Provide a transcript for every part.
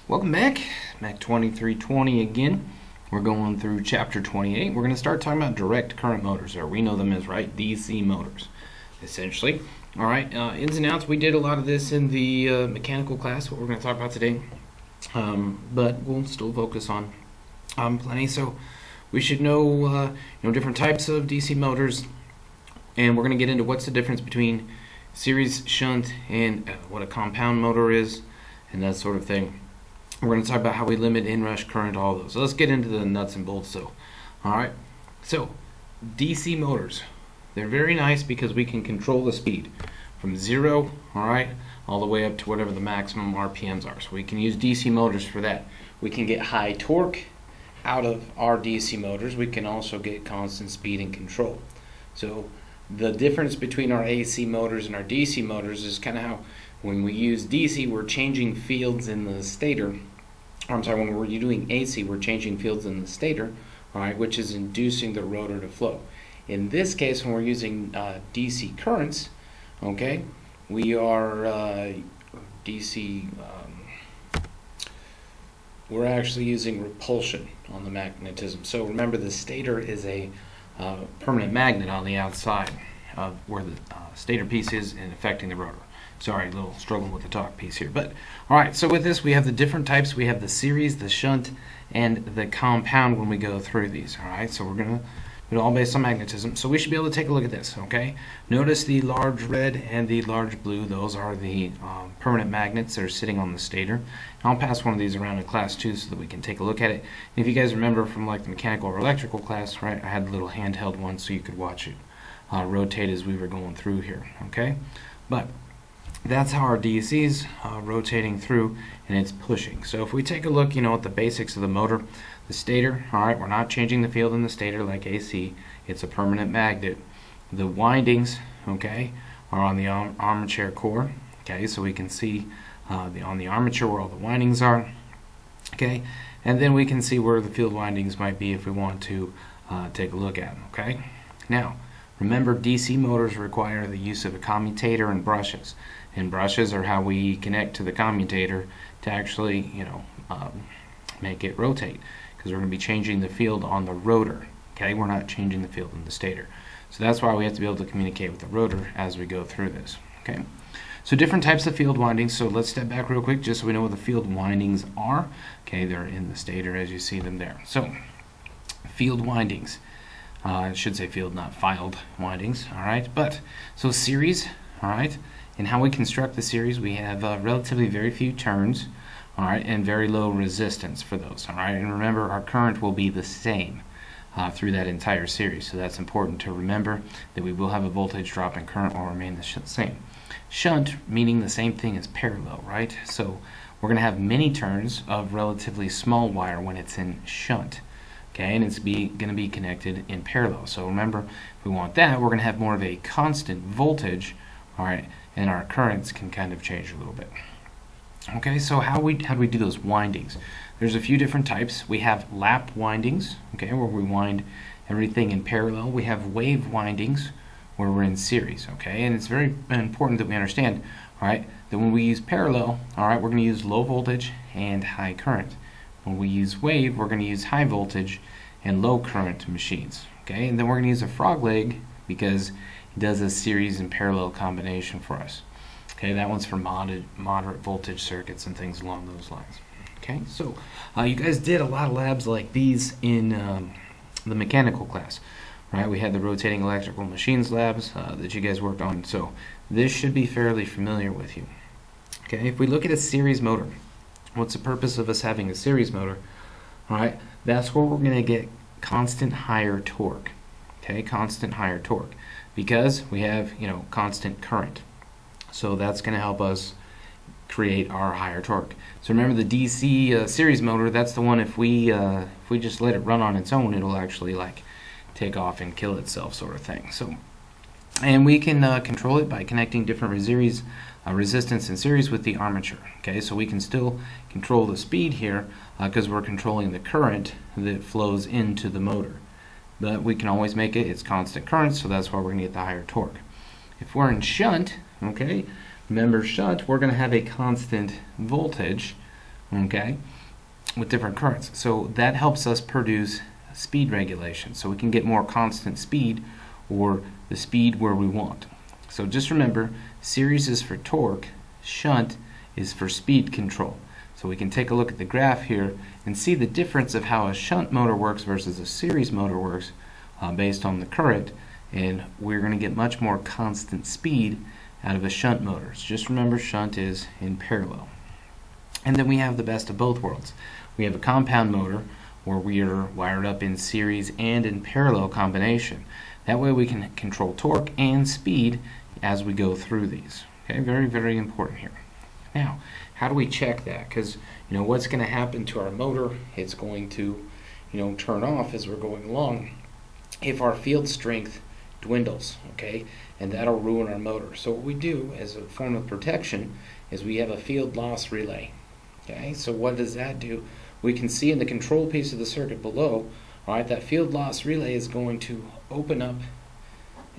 Welcome back, MECH2320 again. We're going through chapter 28. We're going to start talking about direct current motors, or we know them as, right, DC motors, essentially. All right, ins and outs, we did a lot of this in the mechanical class, what we're going to talk about today, but we'll still focus on plenty. So we should know, different types of DC motors, and we're going to get into what's the difference between series, shunt, and what a compound motor is, and that sort of thing. We're going to talk about how we limit inrush current, all those. So let's get into the nuts and bolts. Alright, so DC motors, they're very nice because we can control the speed from 0, alright, all the way up to whatever the maximum RPMs are. So we can use DC motors for that. We can get high torque out of our DC motors. We can also get constant speed and control. So the difference between our AC motors and our DC motors is kind of how when we use DC, we're changing fields in the stator. I'm sorry, when we're doing AC, we're changing fields in the stator, all right, which is inducing the rotor to flow. In this case, when we're using DC currents, okay, we are we're actually using repulsion on the magnetism. So remember, the stator is a permanent magnet on the outside of where the stator piece is and affecting the rotor. Sorry, a little struggling with the talk piece here. But alright, so with this we have the different types. We have the series, the shunt, and the compound when we go through these. Alright, so we're going to do it all based on magnetism. So we should be able to take a look at this, okay? Notice the large red and the large blue. Those are the permanent magnets that are sitting on the stator. And I'll pass one of these around in class too so that we can take a look at it. And if you guys remember from like the mechanical or electrical class, right, I had a little handheld one so you could watch it rotate as we were going through here, okay? But that's how our DC is rotating through, and it's pushing. So if we take a look, at the basics of the motor, the stator, alright, we're not changing the field in the stator like AC. It's a permanent magnet. The windings, okay, are on the armature core, okay, so we can see on the armature where all the windings are, okay, and then we can see where the field windings might be if we want to take a look at them, okay. Now, remember, DC motors require the use of a commutator and brushes. And brushes are how we connect to the commutator to actually, make it rotate. Because we're going to be changing the field on the rotor. Okay, we're not changing the field in the stator. So that's why we have to be able to communicate with the rotor as we go through this. Okay. So different types of field windings. So let's step back real quick just so we know what the field windings are. Okay, they're in the stator as you see them there. So field windings. I should say field, not filed windings. All right, but so series. All right. And how we construct the series, we have relatively very few turns, all right, and very low resistance for those, all right. And remember, our current will be the same through that entire series, so that's important to remember that we will have a voltage drop and current will remain the same. Shunt, meaning the same thing as parallel, right? So we're going to have many turns of relatively small wire when it's in shunt, okay, and it's going to be connected in parallel. So remember, if we want that, we're going to have more of a constant voltage, all right, and our currents can kind of change a little bit. Okay, so how do we do those windings? There's a few different types. We have lap windings, okay, where we wind everything in parallel. We have wave windings where we're in series, okay, and it's very important that we understand, all right, that when we use parallel, all right, we're going to use low voltage and high current. When we use wave, we're going to use high voltage and low current machines, okay, and then we're going to use a frog leg because does a series and parallel combination for us. Okay, that one's for moderate voltage circuits and things along those lines. Okay, so you guys did a lot of labs like these in the mechanical class, right? We had the rotating electrical machines labs that you guys worked on, so this should be fairly familiar with you. Okay, if we look at a series motor, what's the purpose of us having a series motor? All right, that's where we're going to get constant higher torque. Okay, constant higher torque, because we have, constant current. So that's going to help us create our higher torque. So remember, the DC series motor, that's the one if we just let it run on its own, it'll actually like take off and kill itself, sort of thing. So, and we can control it by connecting different resistance in series with the armature. Okay, so we can still control the speed here because we're controlling the current that flows into the motor. But we can always make it's constant current, so that's why we're going to get the higher torque. If we're in shunt, okay, remember shunt, we're going to have a constant voltage, okay, with different currents. So that helps us produce speed regulation, so we can get more constant speed, or the speed where we want. So just remember, series is for torque, shunt is for speed control. So we can take a look at the graph here and see the difference of how a shunt motor works versus a series motor works based on the current, and we're going to get much more constant speed out of a shunt motor. So just remember, shunt is in parallel. And then we have the best of both worlds. We have a compound motor where we are wired up in series and in parallel combination. That way we can control torque and speed as we go through these. Okay, very, very important here. Now, how do we check that? Because what's going to happen to our motor? It's going to turn off as we're going along if our field strength dwindles, okay, and that'll ruin our motor. So what we do as a form of protection is we have a field loss relay. Okay, so what does that do? We can see in the control piece of the circuit below, all right, that field loss relay is going to open up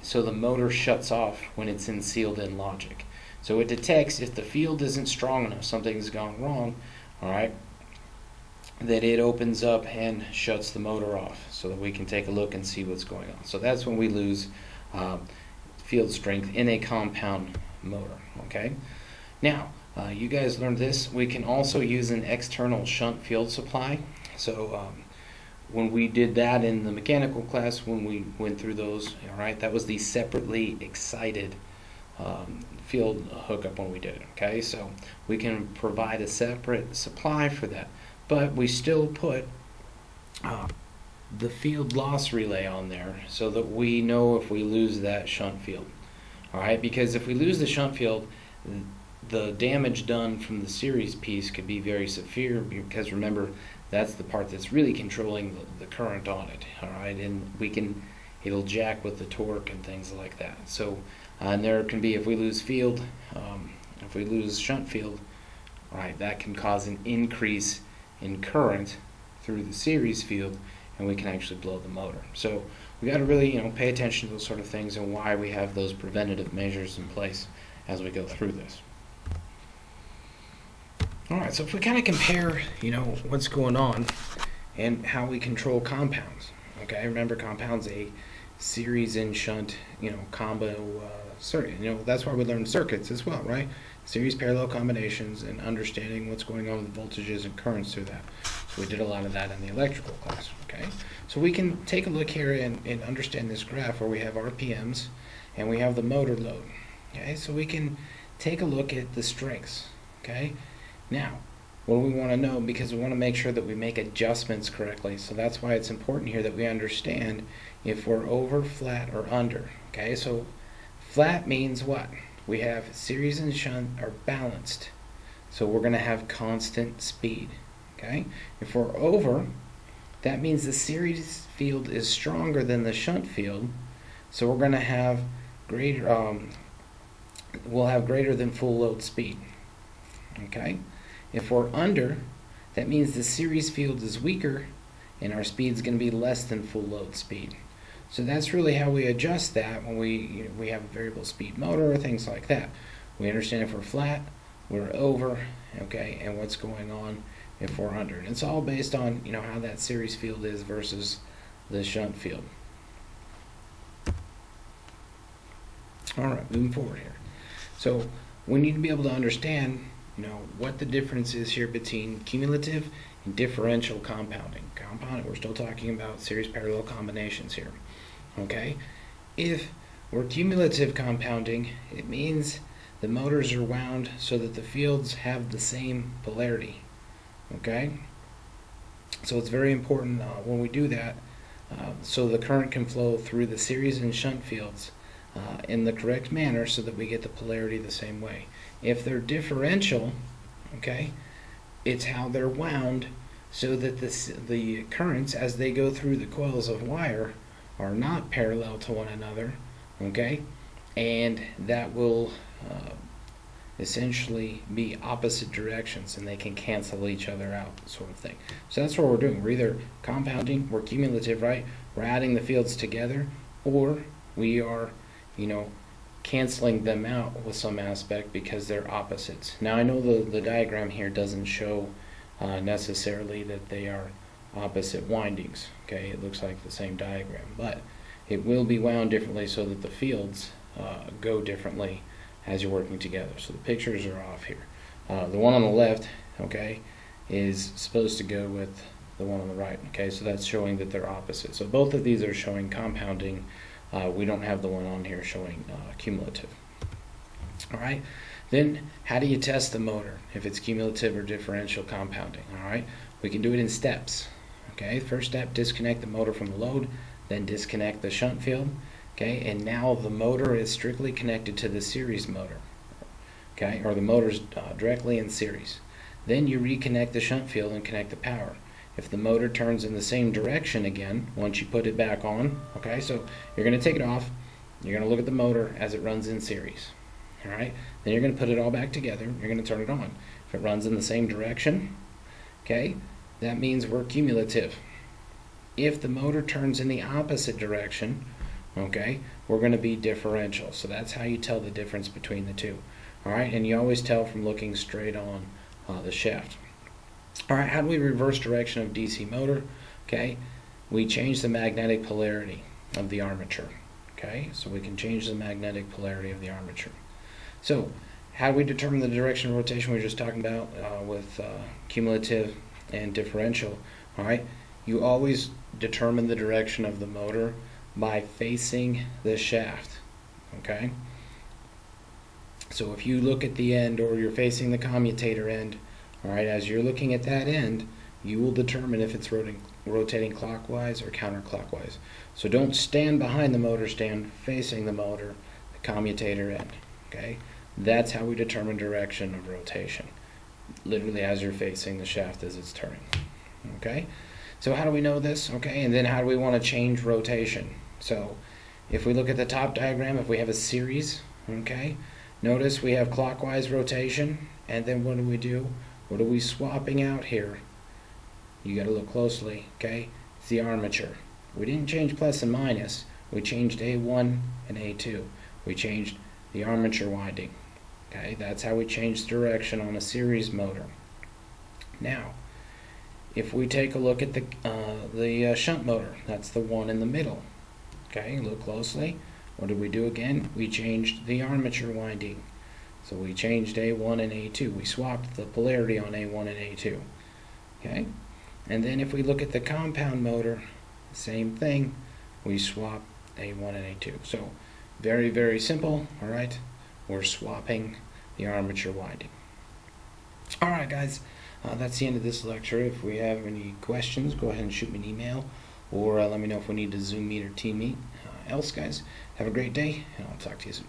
so the motor shuts off when it's in sealed in logic. So it detects if the field isn't strong enough, something's gone wrong, all right, that it opens up and shuts the motor off so that we can take a look and see what's going on. So that's when we lose field strength in a compound motor, okay? Now, you guys learned this. We can also use an external shunt field supply. So when we did that in the mechanical class, when we went through those, all right, that was the separately excited field hookup when we did it, okay? So we can provide a separate supply for that, but we still put the field loss relay on there so that we know if we lose that shunt field, all right? Because if we lose the shunt field, the damage done from the series piece could be very severe, because remember, that's the part that's really controlling the current on it, all right? And it'll jack with the torque and things like that. So and there can be, if we lose field, if we lose shunt field, all right, that can cause an increase in current through the series field, and we can actually blow the motor. So we got to really pay attention to those sort of things and why we have those preventative measures in place as we go through this. All right, so if we kind of compare, what's going on and how we control compounds, okay? Remember, compounds a series and shunt, combo circuit. That's why we learn circuits as well, right? Series parallel combinations and understanding what's going on with voltages and currents through that. So we did a lot of that in the electrical class, okay? So we can take a look here and understand this graph where we have RPMs and we have the motor load, okay? So we can take a look at the strengths, okay? Now, what we want to know, because we want to make sure that we make adjustments correctly, so that's why it's important here that we understand if we're over, flat, or under, okay? So flat means what? We have series and shunt are balanced, so we're going to have constant speed, okay? If we're over, that means the series field is stronger than the shunt field, so we're going to have greater, we'll have greater than full load speed, okay? If we're under, that means the series field is weaker and our speed is going to be less than full load speed. So that's really how we adjust that when we have a variable speed motor or things like that. We understand if we're flat, we're over, okay, and what's going on if we're under. And it's all based on how that series field is versus the shunt field. All right, moving forward here. So we need to be able to understand what the difference is here between cumulative and differential compounding. Compounding, we're still talking about series parallel combinations here, okay? If we're cumulative compounding, it means the motors are wound so that the fields have the same polarity, okay? So it's very important when we do that, so the current can flow through the series and shunt fields in the correct manner so that we get the polarity the same way. If they're differential, okay, it's how they're wound so that the currents as they go through the coils of wire are not parallel to one another, okay, and that will essentially be opposite directions and they can cancel each other out, sort of thing. So that's what we're doing. We're either compounding, we're cumulative, right? We're adding the fields together, or we are, canceling them out with some aspect because they're opposites. Now I know the diagram here doesn't show necessarily that they are opposite windings. Okay, it looks like the same diagram, but it will be wound differently so that the fields go differently as you're working together. So the pictures are off here. The one on the left, okay, is supposed to go with the one on the right. Okay, so that's showing that they're opposite. So both of these are showing compounding. We don't have the one on here showing cumulative. All right. Then how do you test the motor if it's cumulative or differential compounding? All right. We can do it in steps. Okay. First step, disconnect the motor from the load, then disconnect the shunt field. Okay. And now the motor is strictly connected to the series motor. Okay, or the motor's directly in series. Then you reconnect the shunt field and connect the power. If the motor turns in the same direction again, once you put it back on, okay, so you're going to take it off, you're going to look at the motor as it runs in series. All right, then you're going to put it all back together, you're going to turn it on. If it runs in the same direction, okay, that means we're cumulative. If the motor turns in the opposite direction, okay, we're going to be differential. So that's how you tell the difference between the two. All right, and you always tell from looking straight on the shaft. All right, how do we reverse direction of DC motor? Okay, we change the magnetic polarity of the armature. Okay, so we can change the magnetic polarity of the armature. So how do we determine the direction of rotation we were just talking about with cumulative and differential? All right, you always determine the direction of the motor by facing the shaft. Okay. So if you look at the end, or you're facing the commutator end, all right, as you're looking at that end, you will determine if it's rotating clockwise or counterclockwise. So don't stand behind the motor, stand facing the motor, the commutator end. Okay, that's how we determine direction of rotation. Literally as you're facing the shaft as it's turning. Okay, so how do we know this? Okay, and then how do we want to change rotation? So if we look at the top diagram, if we have a series, okay, notice we have clockwise rotation, and then what do? What are we swapping out here? You got to look closely, okay? It's the armature. We didn't change plus and minus. We changed A1 and A2. We changed the armature winding. Okay, that's how we change direction on a series motor. Now, if we take a look at the shunt motor, that's the one in the middle. Okay, look closely. What did we do again? We changed the armature winding. So we changed A1 and A2. We swapped the polarity on A1 and A2. Okay? And then if we look at the compound motor, same thing. We swap A1 and A2. So very, very simple. All right? We're swapping the armature winding. All right, guys. That's the end of this lecture. If we have any questions, go ahead and shoot me an email, or let me know if we need to Zoom meet or team meet. Else, guys, have a great day, and I'll talk to you soon.